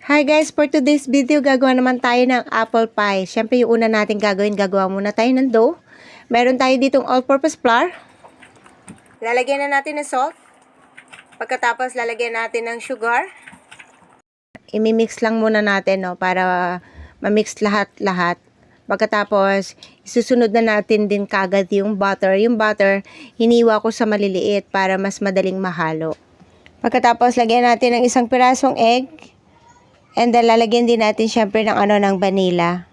Hi guys, for today's video, gagawa naman tayo ng apple pie. Siyempre, yung una natin gagawa muna tayo ng dough. Meron tayo ditong all-purpose flour. Lalagyan na natin ng salt. Pagkatapos, lalagyan natin ng sugar. Imimix lang muna natin, no, para ma-mix lahat-lahat. Pagkatapos, isusunod na natin din kagad yung butter. Yung butter, hiniwa ko sa maliliit para mas madaling mahalo. Pagkatapos, lagyan natin ng isang pirasong egg. And then, lalagyan din natin syempre ng vanilla.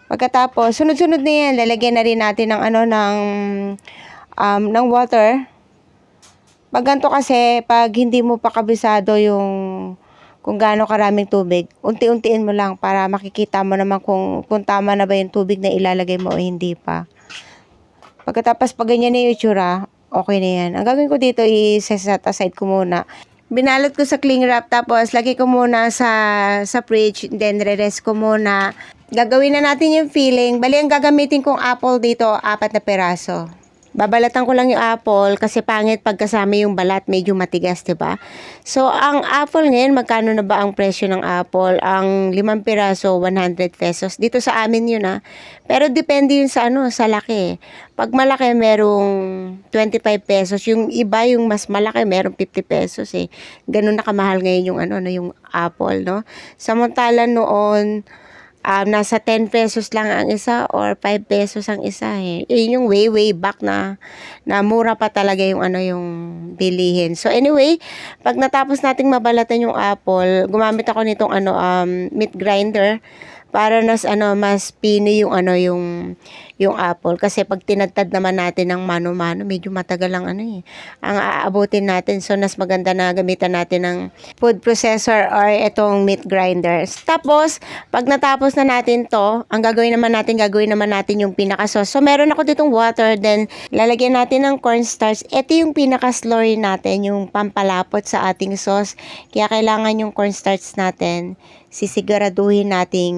Pagkatapos, sunod-sunod na yan. Lalagyan na rin natin ng water. Pag ganito kasi, pag hindi mo pa kabisado yung kung gaano karaming tubig, unti-untiin mo lang para makikita mo naman kung tama na ba yung tubig na ilalagay mo o hindi pa. Pagkatapos, pag ganyan na yung itsura, okay na yan. Ang gagawin ko dito is set aside ko muna. Binalot ko sa cling wrap, tapos lagay ko muna sa fridge, then re-rest ko muna. Gagawin na natin yung filling. Bali, ang gagamitin kong apple dito, 4 na peraso. Babalatan ko lang yung apple kasi pangit pagkasama yung balat, medyo matigas, diba? So, ang apple ngayon, magkano na ba ang presyo ng apple? Ang 5 piraso, 100 pesos. Dito sa amin yun, ha. Pero depende yun sa sa laki. Pag malaki, merong 25 pesos. Yung iba, yung mas malaki, merong 50 pesos, eh. Ganun na kamahal ngayon yung yung apple, no? Samantalang noon, nasa 10 pesos lang ang isa or 5 pesos ang isa, eh. Yun yung way back na mura pa talaga yung yung bilihin. So anyway, pag natapos nating mabalatan yung apple, gumamit ako nitong meat grinder para mas pino yung yung apple, kasi pag tinadtad naman natin ng mano-mano, medyo matagal ang ang aabutin natin. So mas maganda na gamitan natin ng food processor or itong meat grinder. Tapos pag natapos na natin to, ang gagawin naman natin yung pinaka-sauce. So meron ako ditong water, then lalagyan natin ng cornstarch. Ito yung pinaka-slurry natin, yung pampalapot sa ating sauce. Kaya kailangan yung cornstarch natin, sisiguraduhin nating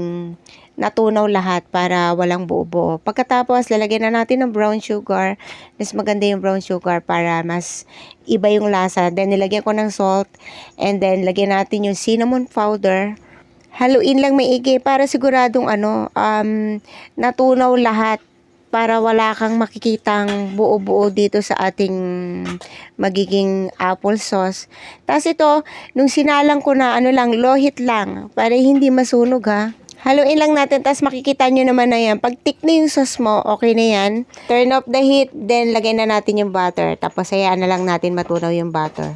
natunaw lahat para walang buo-buo. Pagkatapos, lalagyan na natin ng brown sugar. Mas maganda yung brown sugar para mas iba yung lasa. Then, nilagyan ko ng salt. And then, lagyan natin yung cinnamon powder. Haluin lang maigi para siguradong natunaw lahat, para wala kang makikitang buo-buo dito sa ating magiging apple sauce. Tapos ito, nung sinalang ko na low heat lang, para hindi masunog, ha. Haluin lang natin, tapos makikita nyo naman na yan. Pag tick na yung sauce mo, okay na yan. Turn off the heat, then lagay na natin yung butter. Tapos hayaan na lang natin matunaw yung butter.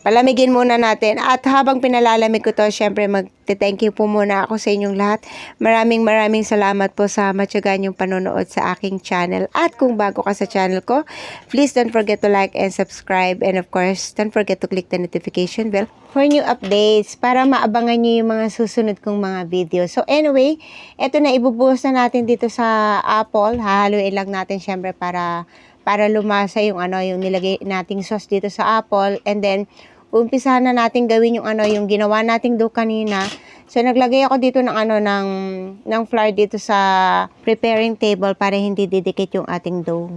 Palamigin muna natin. At habang pinalalamig ko to, syempre mag-thank you po muna ako sa inyong lahat. Maraming salamat po sa matyagan yung panonood sa aking channel. At kung bago ka sa channel ko, please don't forget to like and subscribe. And of course, don't forget to click the notification bell for new updates para maabangan nyo yung mga susunod kong mga video. So anyway, eto na, ibubuhos na natin dito sa apple. Hahaluin lang natin syempre para lumasa yung yung nilagay nating sauce dito sa apple. And then umpisahan na natin gawin yung yung ginawa nating dough kanina. So naglagay ako dito ng ng flour dito sa preparing table para hindi didikit yung ating dough.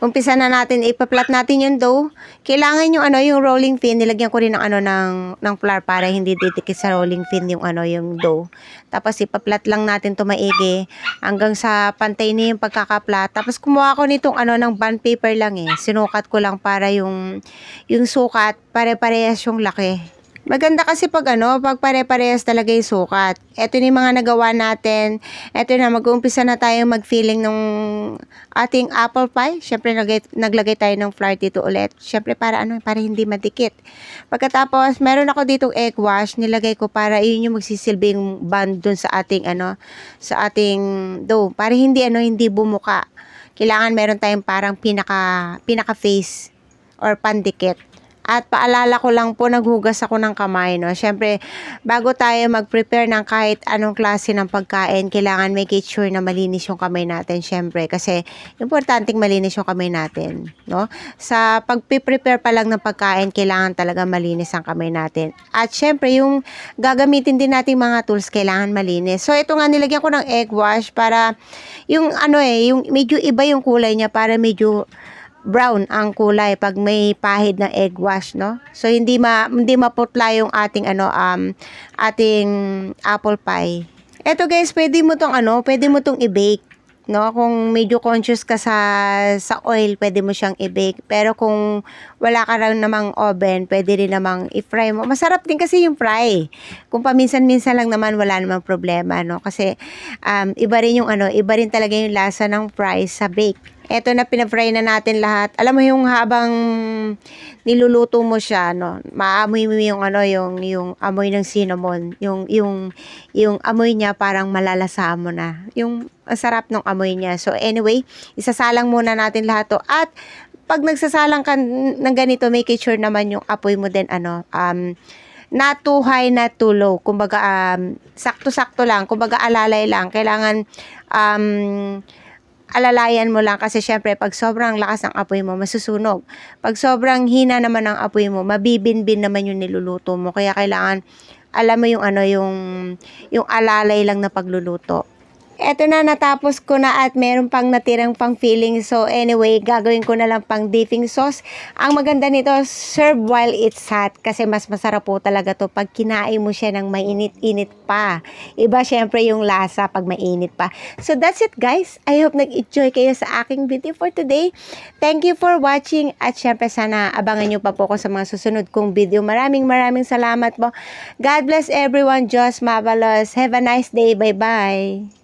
Umpisa na natin, ipaplat natin yung dough. Kailangan yung yung rolling pin, nilagyan ko rin ng flour para hindi didikit sa rolling pin yung yung dough. Tapos ipaplat lang natin to maigi hanggang sa pantay na yung pagkakaplat. Tapos kumuha ko nitong ng bond paper lang, eh. Sinukat ko lang para yung sukat pare-parehas yung laki. Maganda kasi pag pag pare-parehas talaga yung sukat. Ito ni mga nagawa natin. Ito na, mag-uumpisa na tayo mag-filling ng ating apple pie. Syempre naglagay tayo ng flour dito ulit. Syempre para para hindi madikit. Pagkatapos, meron ako ditong egg wash, nilagay ko para yun yung magsisilbing bond dun sa ating sa ating dough, para hindi hindi bumuka. Kailangan meron tayong parang pinaka face or pandikit. At paalala ko lang po, naghugas ako ng kamay, no. Syempre, bago tayo mag-prepare ng kahit anong klase ng pagkain, kailangan make it sure na malinis yung kamay natin, syempre, kasi importanteng malinis yung kamay natin, no. Sa pag-prepare pa lang ng pagkain, kailangan talaga malinis ang kamay natin. At syempre, yung gagamitin din nating mga tools, kailangan malinis. So, ito nga, nilagyan ko ng egg wash para yung yung medyo iba yung kulay niya, para medyo brown ang kulay pag may pahid ng egg wash, no? So hindi maputla yung ating ating apple pie. Eto guys, pwede mo tong i-bake, no? Kung medyo conscious ka sa oil, pwede mo siyang i-bake. Pero kung wala ka lang namang oven, pwede rin namang i-fry mo. Masarap din kasi yung fry. Kung paminsan-minsan lang naman, wala namang problema, no? Kasi iba rin iba rin talaga yung lasa ng fry sa bake. Eto na, pinafry na natin lahat. Alam mo yung habang niluluto mo siya, no, maamoy mo yung yung amoy ng cinnamon, yung amoy niya parang malalasa mo na. Yung ang sarap ng amoy niya. So anyway, isasalang muna natin lahat to. At pag nagsasalang ka ng ganito, make sure naman yung apoy mo din not too high, not too low. Kumbaga sakto-sakto lang, kumbaga alalay lang. Kailangan alalayan mo lang kasi syempre pag sobrang lakas ng apoy mo, masusunog. Pag sobrang hina naman ng apoy mo, mabibinbin naman yung niluluto mo. Kaya kailangan alam mo yung alalay lang na pagluluto. Eto na, natapos ko na at meron pang natirang pang filling. So anyway, gagawin ko na lang pang dipping sauce. Ang maganda nito, serve while it's hot. Kasi mas masarap po talaga to pag kinain mo siya ng mainit-init pa. Iba syempre yung lasa pag mainit pa. So that's it guys. I hope nag-enjoy kayo sa aking video for today. Thank you for watching. At syempre sana abangan nyo pa po ko sa mga susunod kong video. Maraming salamat po. God bless everyone. Diyos mabalos. Have a nice day. Bye-bye.